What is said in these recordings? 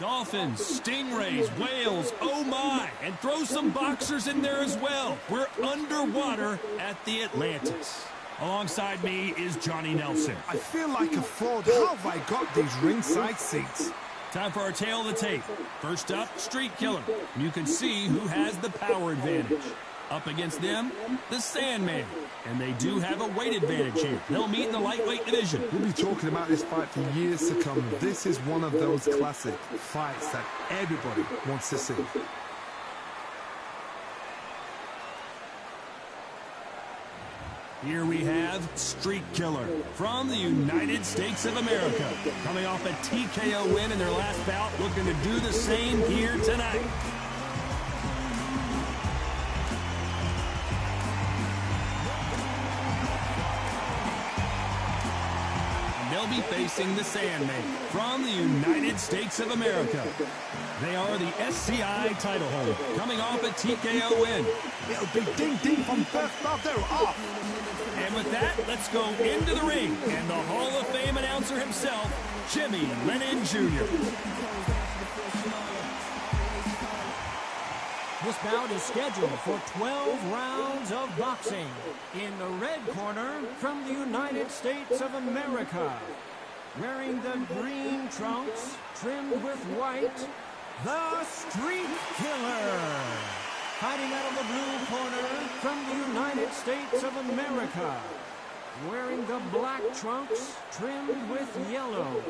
Dolphins, stingrays, whales, oh my, and throw some boxers in there as well. We're underwater at the Atlantis. Alongside me is Johnny Nelson. I feel like a fraud. How have I got these ringside seats? Time for our tail of the tape. First up, Street Killer. You can see who has the power advantage. Up against them, the Sandman. And they do have a weight advantage here. They'll meet in the lightweight division. We'll be talking about this fight for years to come. This is one of those classic fights that everybody wants to see. Here we have Street Killer from the United States of America. Coming off a TKO win in their last bout, looking to do the same here tonight. They'll be facing the Sandman from the United States of America. They are the SCI title holder, coming off a TKO win. It'll be ding-ding from first bout. They're off. And with that, let's go into the ring. And the Hall of Fame announcer himself, Jimmy Lennon Jr. This bout is scheduled for 12 rounds of boxing. In the red corner, from the United States of America, wearing the green trunks trimmed with white, the Street Killer. Fighting out of the blue corner, from the United States of America, wearing the black trunks trimmed with yellow,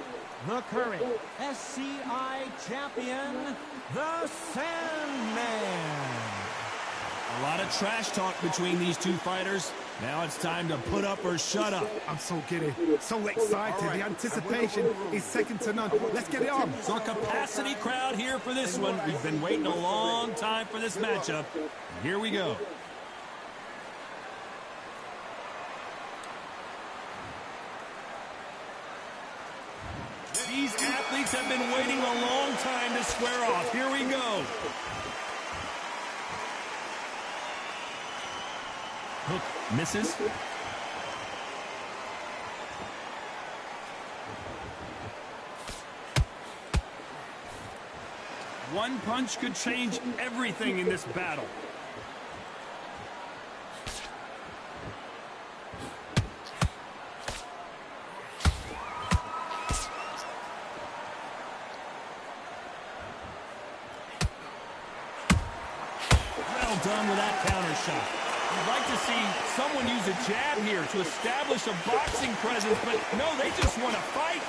the current SCI champion, the Sandman. A lot of trash talk between these two fighters. Now it's time to put up or shut up. I'm so giddy, so excited. The anticipation is second to none. Let's get it on. So a capacity crowd here for this one. We've been waiting a long time for this matchup. Here we go. These athletes have been waiting a long time to square off. Here we go. Hook misses. One punch could change everything in this battle. Well done with that counter shot. You'd like to see someone use a jab here to establish a boxing presence, but no, they just want to fight.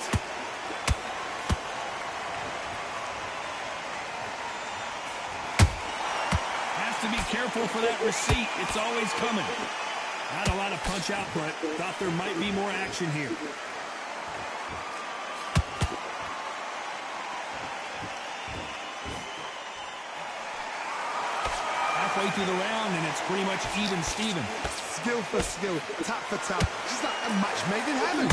Has to be careful for that receipt. It's always coming. Not a lot of punch output. Thought there might be more action here. Halfway through the round, and it's pretty much even Steven. Skill for skill, tap for tap. Just like a match made in heaven.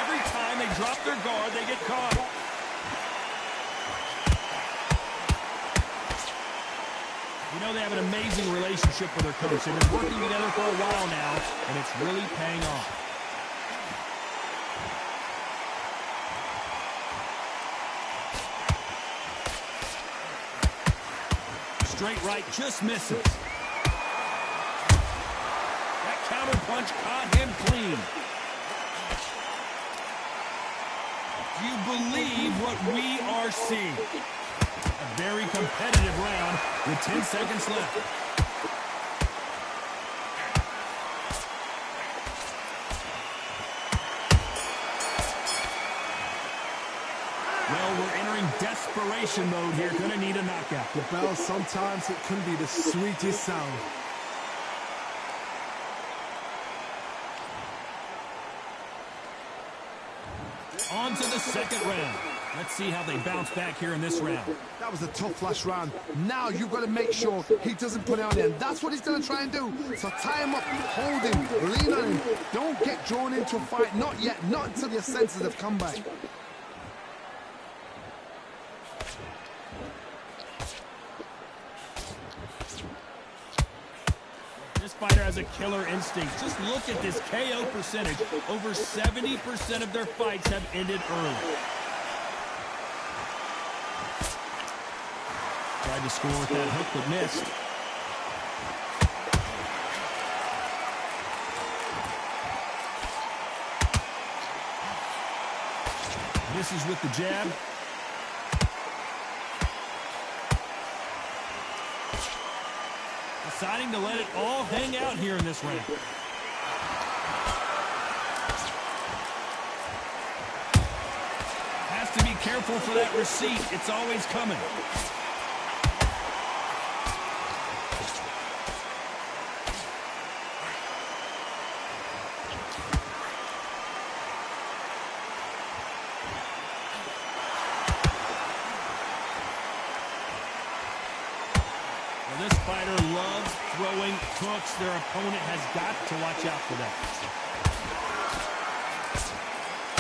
Every time they drop their guard, they get caught. You know, they have an amazing relationship with their coach. They've been working together for a while now, and it's really paying off. Straight right just misses. That counter punch caught him clean. Do you believe what we are seeing? A very competitive round with 10 seconds left. Well, we're entering desperation mode here. Gonna need a knockout. The bell, sometimes it can be the sweetest sound. On to the second round. Let's see how they bounce back here in this round. That was a tough last round. Now you've got to make sure he doesn't put it on him. That's what he's going to try and do. So tie him up, hold him, lean on him. Don't get drawn into a fight. Not yet. Not until your senses have come back. fighter has a killer instinct. Just look at this KO percentage. Over 70% of their fights have ended early. Tried to score with that hook, but missed. Misses with the jab. Deciding to let it all hang out here in this round. Has to be careful for that receipt. It's always coming. This fighter loves throwing hooks. Their opponent has got to watch out for that.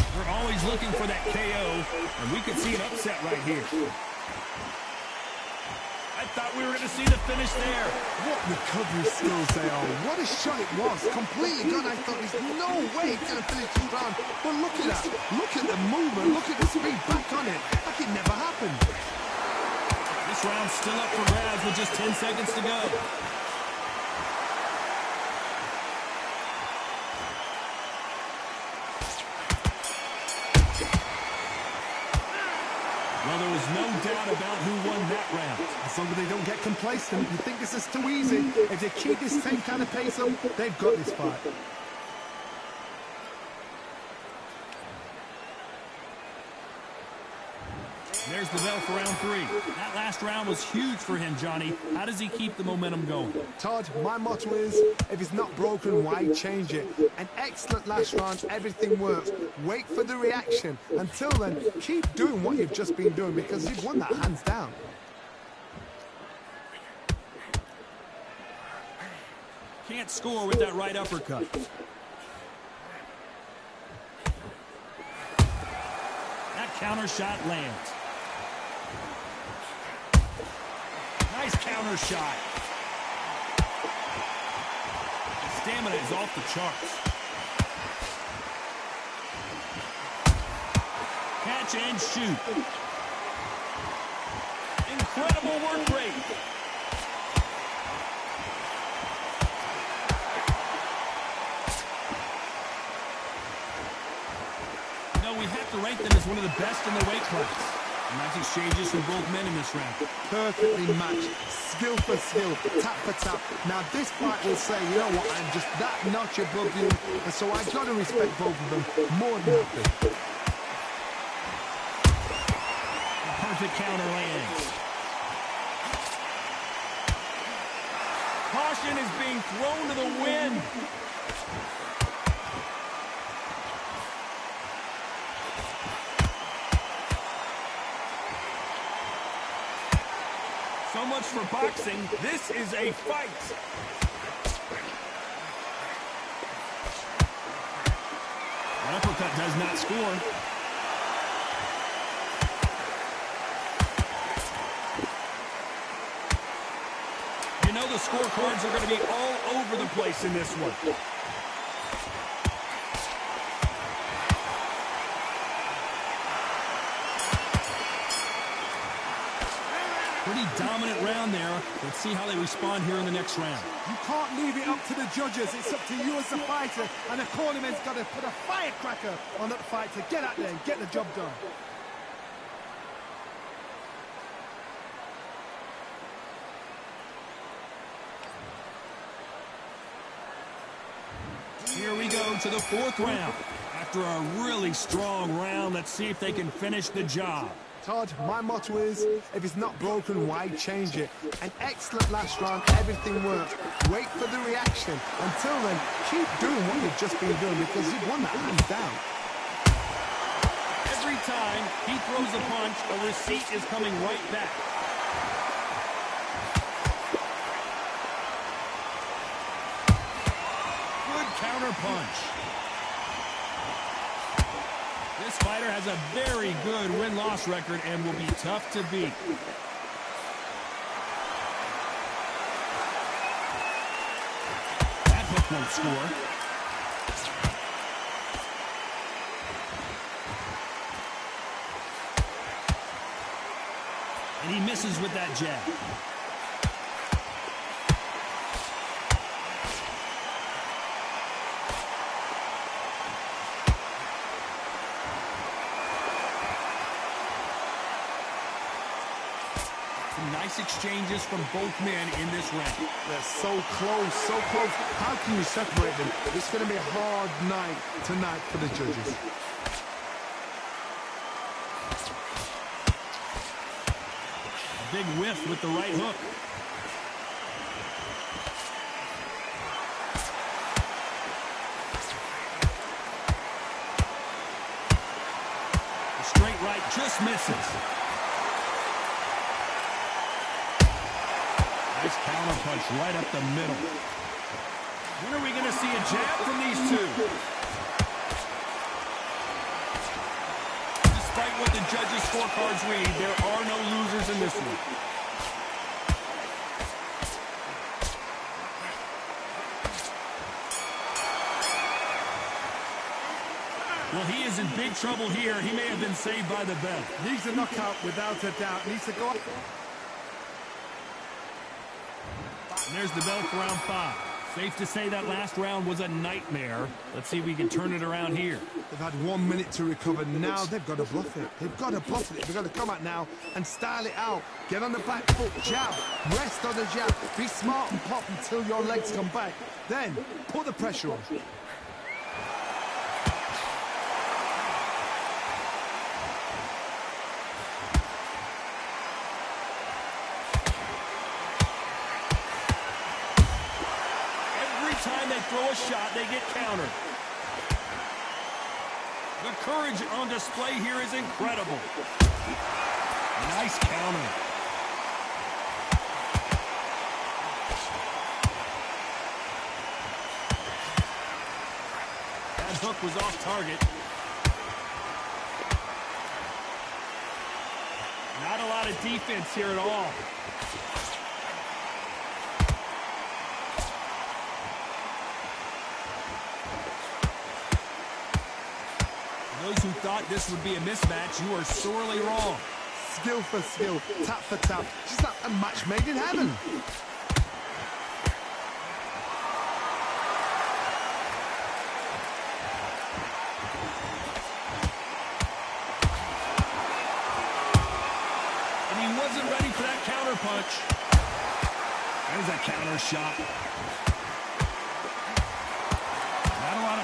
They're always looking for that KO, and we could see an upset right here. I thought we were going to see the finish there. What recovery skills they are. What a shot it was. Completely gone. I thought there's no way he's going to finish this round. But look at that. Look at the movement. Look at the speed back on it. Like it never happened. This round's still up for grabs with just 10 seconds to go. Well, there was no doubt about who won that round. As long as they don't get complacent, you think this is too easy. If they keep this same kind of pace up, they've got this fight. There's the bell for round 3. That last round was huge for him, Johnny. How does he keep the momentum going? Todd, my motto is, if it's not broken, why change it? An excellent last round, everything works. Wait for the reaction. Until then, keep doing what you've just been doing because you've won that hands down. Can't score with that right uppercut. That counter shot lands. Nice counter shot. The stamina is off the charts. Catch and shoot. Incredible work rate. You know, we have to rank them as one of the best in the weight class. Nice exchanges from both men in this round. Perfectly matched, skill for skill, tap for tap. Now this fight will say, you know what, I'm just that notch above you, and so I got to respect both of them more than happy. A perfect counter lands. Caution is being thrown to the wind. So much for boxing. This is a fight. An uppercut does not score. You know the scorecards are going to be all over the place in this one. Pretty dominant round there. Let's see how they respond here in the next round. You can't leave it up to the judges. It's up to you as the fighter, and the cornerman's got to put a firecracker on that fight to get out there and get the job done. Here we go to the 4th round. After a really strong round, let's see if they can finish the job. Todd, my motto is, if it's not broken, why change it? An excellent last round, everything works. Wait for the reaction. Until then, keep doing what you've just been doing because you've won that hands down. Every time he throws a punch, a receipt is coming right back. Good counter punch. This fighter has a very good win-loss record and will be tough to beat. won't score. And he misses with that jab. Some nice exchanges from both men in this round. They're so close, so close. How can you separate them? It's going to be a hard night tonight for the judges. Big whiff with the right hook. The straight right just misses. Nice counter punch right up the middle. When are we going to see a jab from these two? Despite what the judges' scorecards read, there are no losers in this one. Well, he is in big trouble here. He may have been saved by the bell. Needs a knockout without a doubt. Needs to go up. And there's the bell for round 5. Safe to say that last round was a nightmare. Let's see if we can turn it around here. They've had 1 minute to recover. Now they've got to bluff it. They've got to bluff it. They've got to come out now and style it out. Get on the back foot, jab, rest on the jab. Be smart and pop until your legs come back. Then put the pressure on. Time they throw a shot, they get countered. The courage on display here is incredible. Nice counter. That hook was off target. Not a lot of defense here at all. Those who thought this would be a mismatch, you are sorely wrong. Skill for skill, tap for tap. Just like a match made in heaven. And he wasn't ready for that counter punch. There's a counter shot.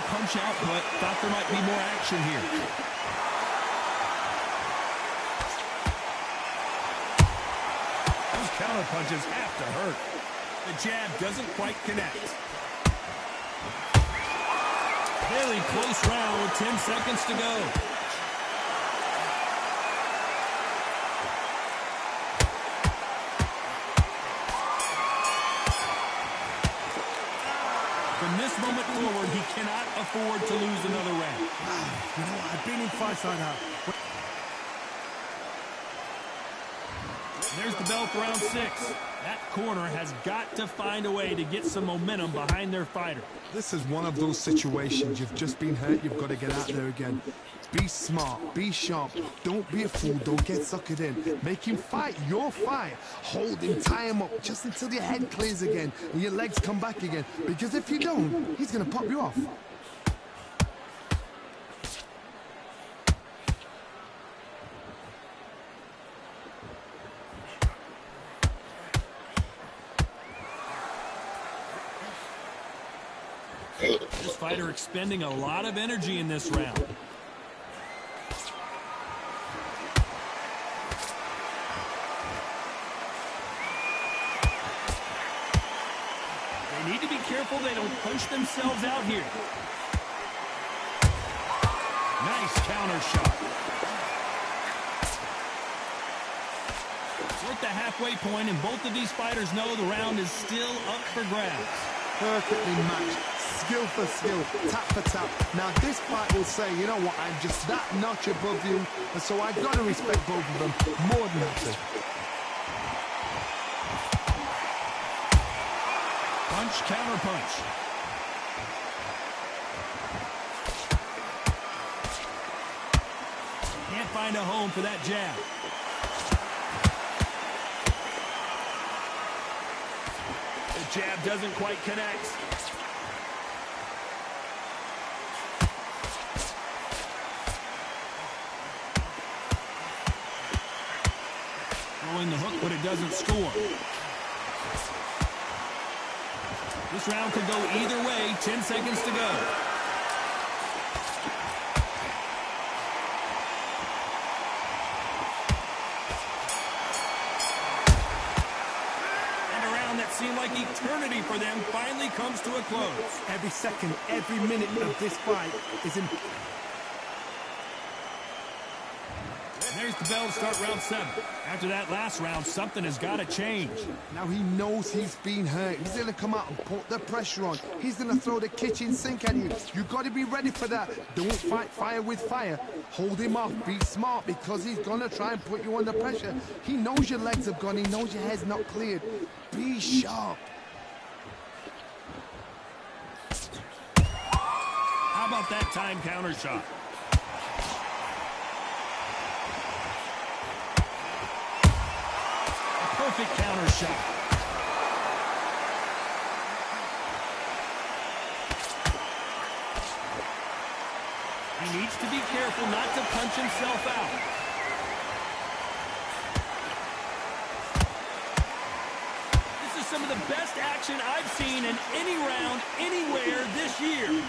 Punch output. Thought there might be more action here. Those counter punches have to hurt. The jab doesn't quite connect. Very close round with 10 seconds to go. From this moment forward, he cannot afford to lose another round. You know what? I've been in fights like that. There's the bell for round 6. That corner has got to find a way to get some momentum behind their fighter. This is one of those situations. You've just been hurt. You've got to get out there again. Be smart. Be sharp. Don't be a fool. Don't get suckered in. Make him fight your fight. Hold him. Tie him up just until your head clears again and your legs come back again. Because if you don't, he's going to pop you off. This fighter expending a lot of energy in this round. They need to be careful they don't punch themselves out here. Nice counter shot. We're at the halfway point, and both of these fighters know the round is still up for grabs. Perfectly matched. Skill for skill, tap for tap. Now this fight will say, you know what, I'm just that notch above you, and so I've got to respect both of them more than happy. Punch, counter punch. find a home for that jab. The jab doesn't quite connect. Throwing the hook, but it doesn't score. This round could go either way. 10 seconds to go. And a round that seemed like eternity for them finally comes to a close. Every second, every minute of this fight is important. There's the bell to start round 7. After that last round, something has got to change. Now he knows he's been hurt. He's going to come out and put the pressure on. He's going to throw the kitchen sink at you. You've got to be ready for that. Don't fight fire with fire. Hold him off. Be smart because he's going to try and put you under pressure. He knows your legs have gone. He knows your head's not cleared. Be sharp. How about that time counter shot? Perfect counter shot. He needs to be careful not to punch himself out. This is some of the best action I've seen in any round, anywhere this year.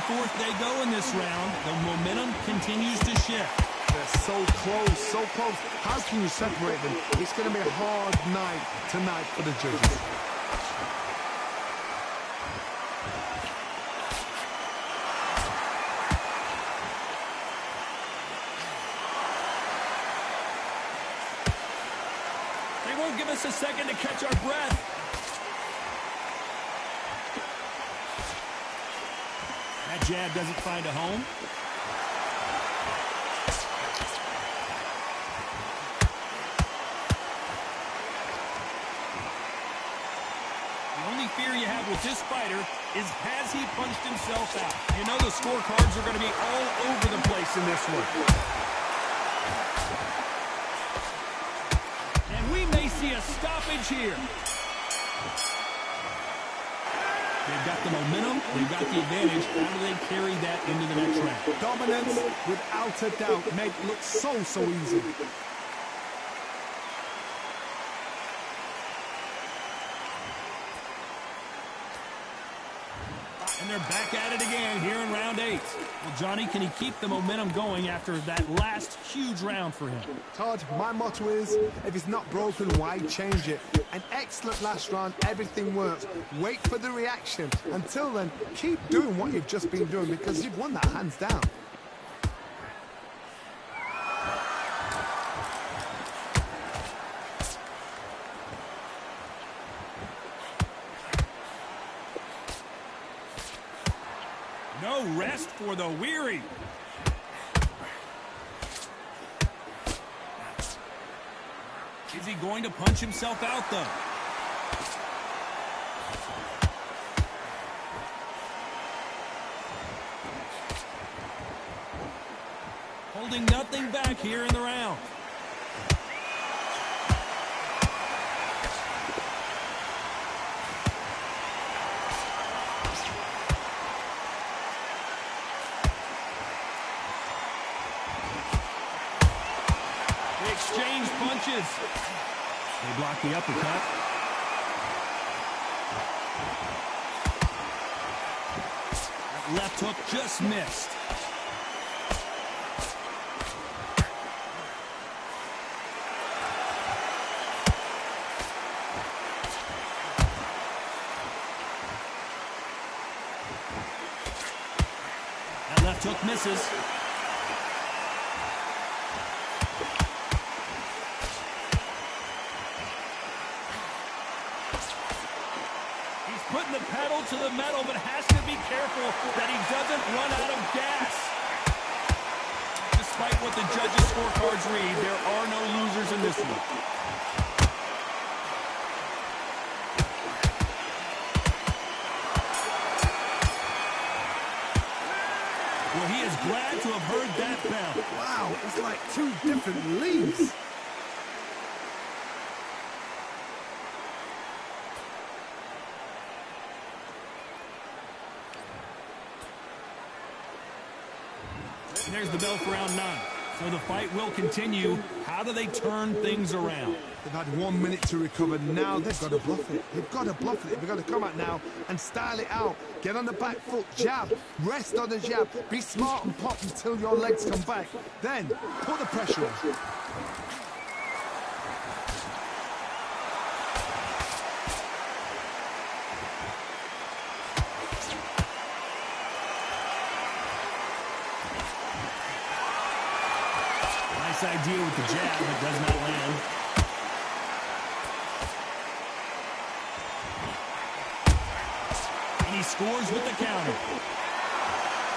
Forth they go in this round. The momentum continues to shift. They're so close, so close. How can you separate them? It's going to be a hard night tonight for the judges. They won't give us a second to catch our breath. That jab doesn't find a home. The only fear you have with this fighter is, has he punched himself out? You know the scorecards are going to be all over the place in this one. And we may see a stoppage here. They've got the momentum, they've got the advantage. How do they carry that into the next round? Dominance, without a doubt, made it look so easy. And they're back at it again here in round 8. Well, Johnny, can he keep the momentum going after that last huge round for him? Todd, my motto is, if it's not broken, why change it? An excellent last round, everything works. Wait for the reaction. Until then, keep doing what you've just been doing because you've won that hands down. No rest for the weary. Is he going to punch himself out, though? Holding nothing back here in the round. Exchange punches. They block the uppercut. That left hook just missed. That left hook misses. Putting the pedal to the metal, but has to be careful that he doesn't run out of gas. Despite what the judges' scorecards read, there are no losers in this one. Well, he is glad to have heard that bell. Wow, it's like two different leagues. And there's the bell for round 9. So the fight will continue. How do they turn things around? They've had 1 minute to recover. Now they've got to bluff it. They've got to bluff it. They've got to come out now and style it out. Get on the back foot, jab, rest on the jab. Be smart and pop until your legs come back. Then put the pressure on. Idea with the jab, but does not land. And he scores with the counter.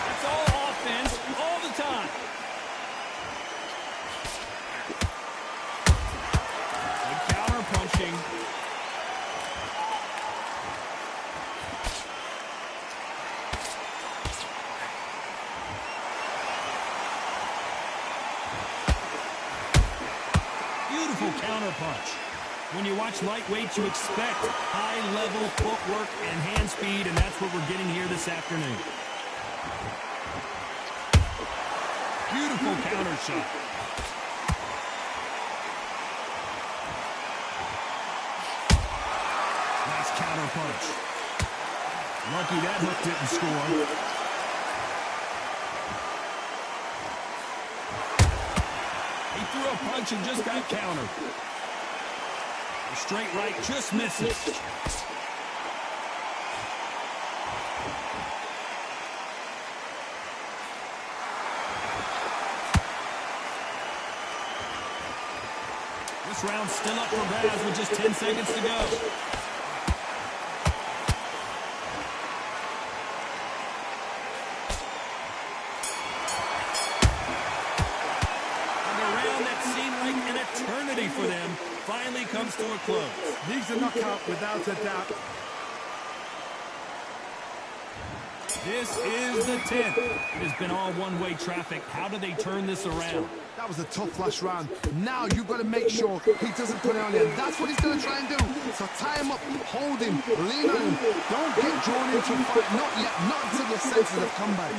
It's all offense all the time. Good counter punching. Beautiful counter punch. When you watch lightweight, you expect high-level footwork and hand speed, and that's what we're getting here this afternoon. Beautiful counter shot. Nice counter punch. Lucky that hook didn't score. Threw a punch and just got countered. The straight right just misses. This round's still up for grabs with just 10 seconds to go. For them finally comes to a close. Needs a knockout without a doubt. This is the 10th. It has been all one-way traffic. How do they turn this around? That was a tough last round. Now you've got to make sure he doesn't put it on you. And that's what he's going to try and do. So tie him up, hold him, lean on him. Don't get drawn into a fight. Not yet. Not until your senses have come back.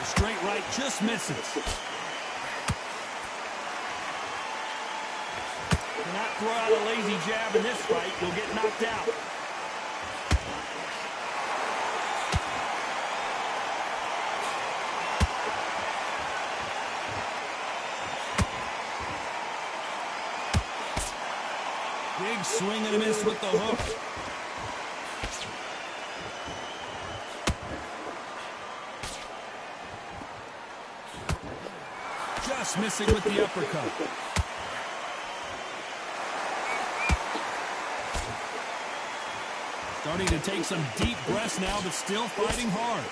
Straight right just misses. Cannot throw out a lazy jab in this fight. You'll get knocked out. Big swing and a miss with the hook. Just missing with the uppercut. Starting to take some deep breaths now, but still fighting hard.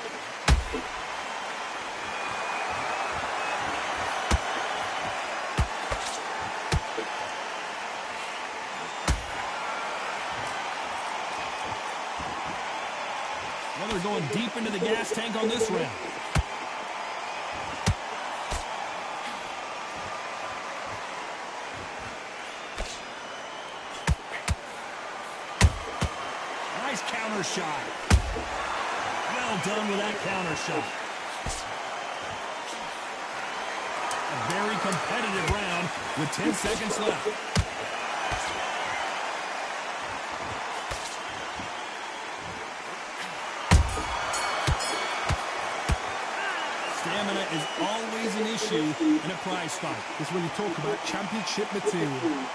Well, they're going deep into the gas tank on this round. Nice counter shot. Well done with that counter shot. A very competitive round with 10 seconds left. Stamina is always an issue in a prize fight. It's when you talk about championship material.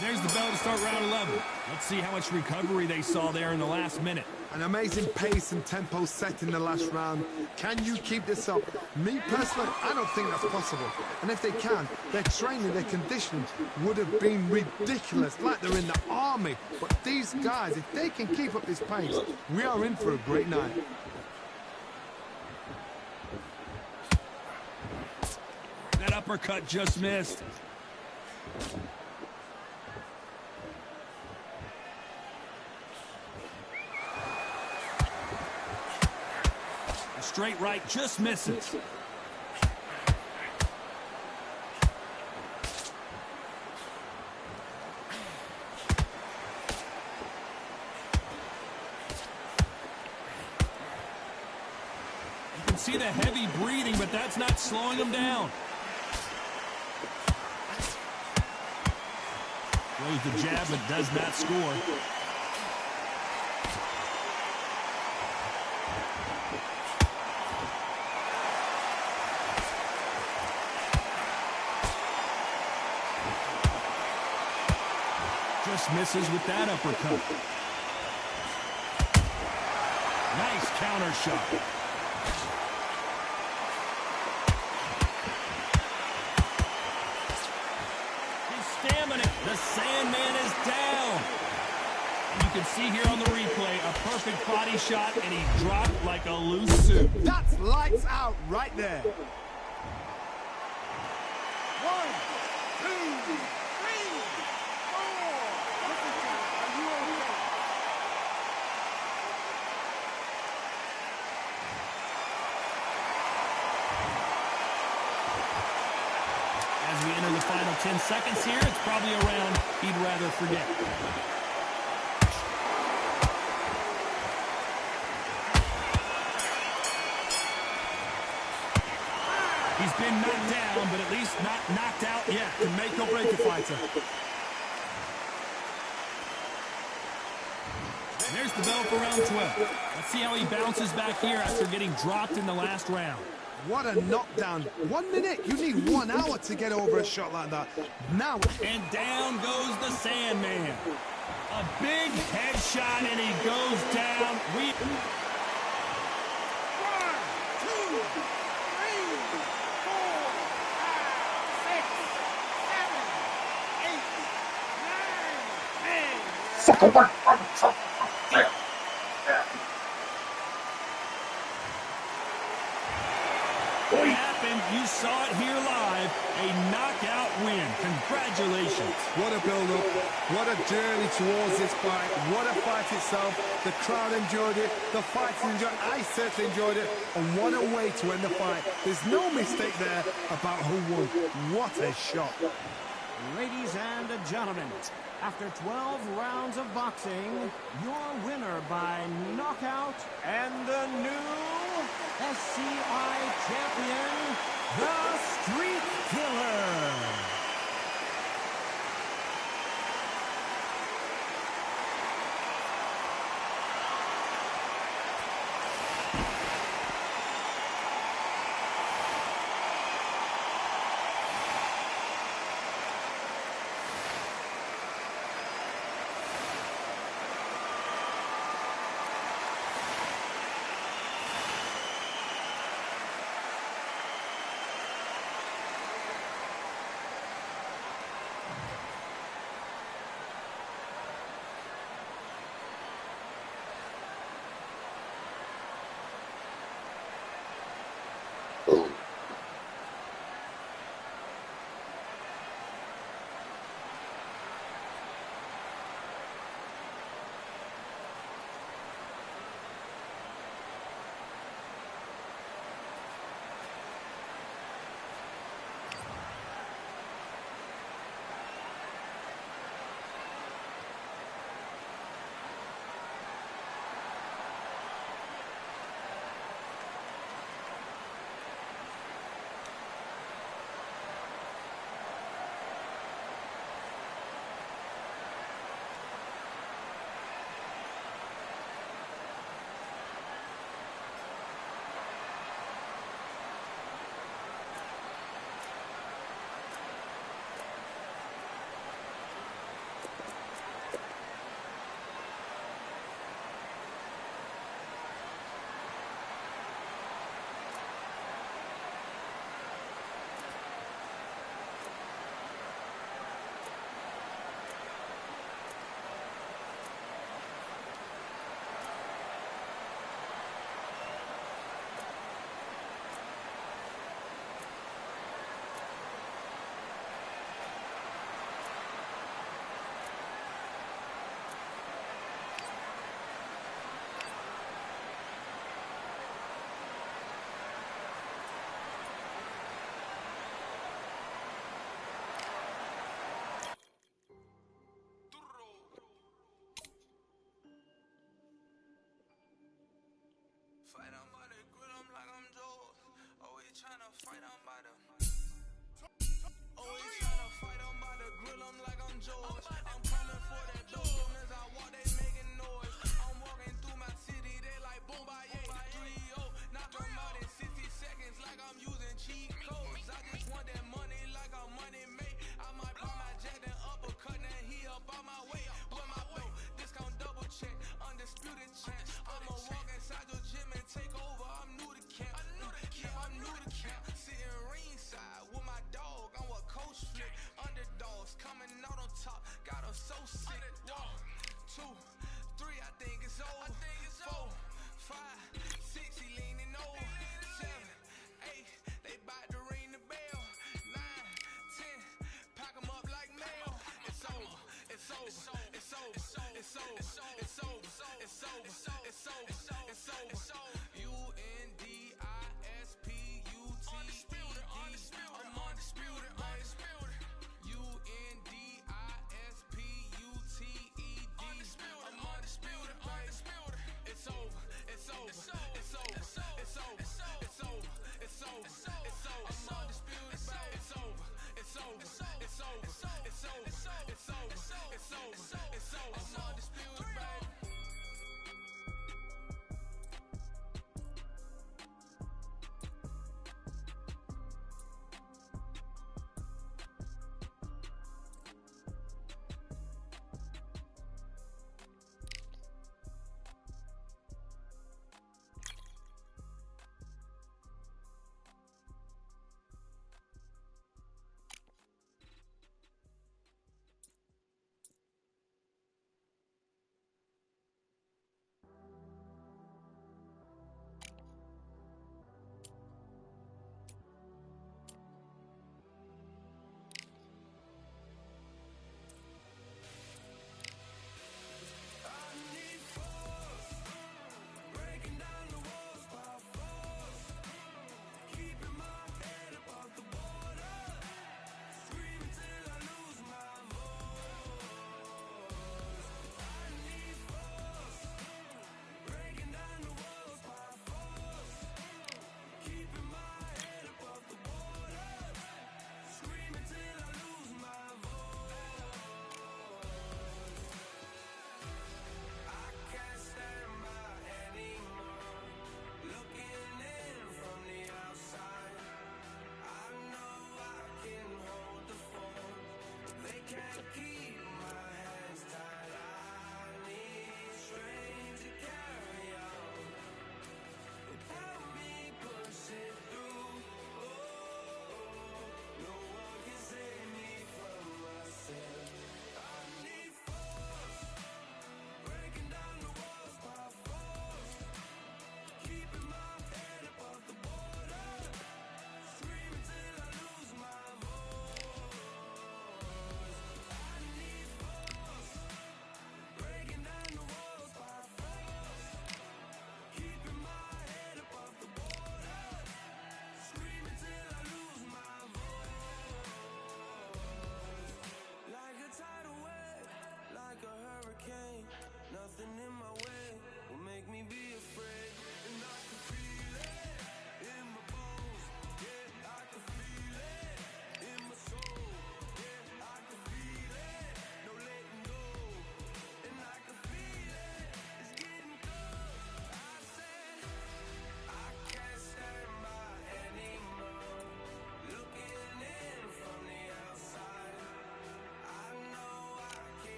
There's the bell to start round 11. Let's see how much recovery they saw there in the last minute. An amazing pace and tempo set in the last round. Can you keep this up? Me personally, I don't think that's possible. And if they can, their training, their conditioning would have been ridiculous, like they're in the army. But these guys, if they can keep up this pace, we are in for a great night. That uppercut just missed. A straight right just misses. You can see the heavy breathing, but that's not slowing him down. Throws the jab, but does not score. Just misses with that uppercut. Nice counter shot. The Sandman is down. You can see here on the replay a perfect body shot, and he dropped like a loose suit. That's lights out right there. 1, 2, 3, 4. Are you okay? As we enter the final 10 seconds here, it's probably a round he'd rather forget. He's been knocked down, but at least not knocked out yet. Can make or break a fighter. There's the bell for round 12. Let's see how he bounces back here after getting dropped in the last round. What a knockdown. 1 minute. You need 1 hour to get over a shot like that. Now. And down goes the Sandman. A big headshot, and he goes down. 1, 2, 3, 4, 5, 6, 7, 8, 9, 10. What happened? You saw it here live. A knockout win. Congratulations. What a build-up. What a journey towards this fight. What a fight itself. The crowd enjoyed it. The fighters enjoyed it. I certainly enjoyed it. And what a way to end the fight. There's no mistake there about who won. What a shot. Ladies and gentlemen, after 12 rounds of boxing, your winner by knockout and the new SCI champion, the Street Killer. it's over, it's over, it's over, it's over, it's over. UNDISPUTED. I'm undisputed, undisputed. UNDISPUTED. I'm undisputed, undisputed. It's over, it's over, it's over, it's over, it's over, it's over, it's over, it's over. I'm undisputed, it's over, it's over, it's over, it's over, it's over.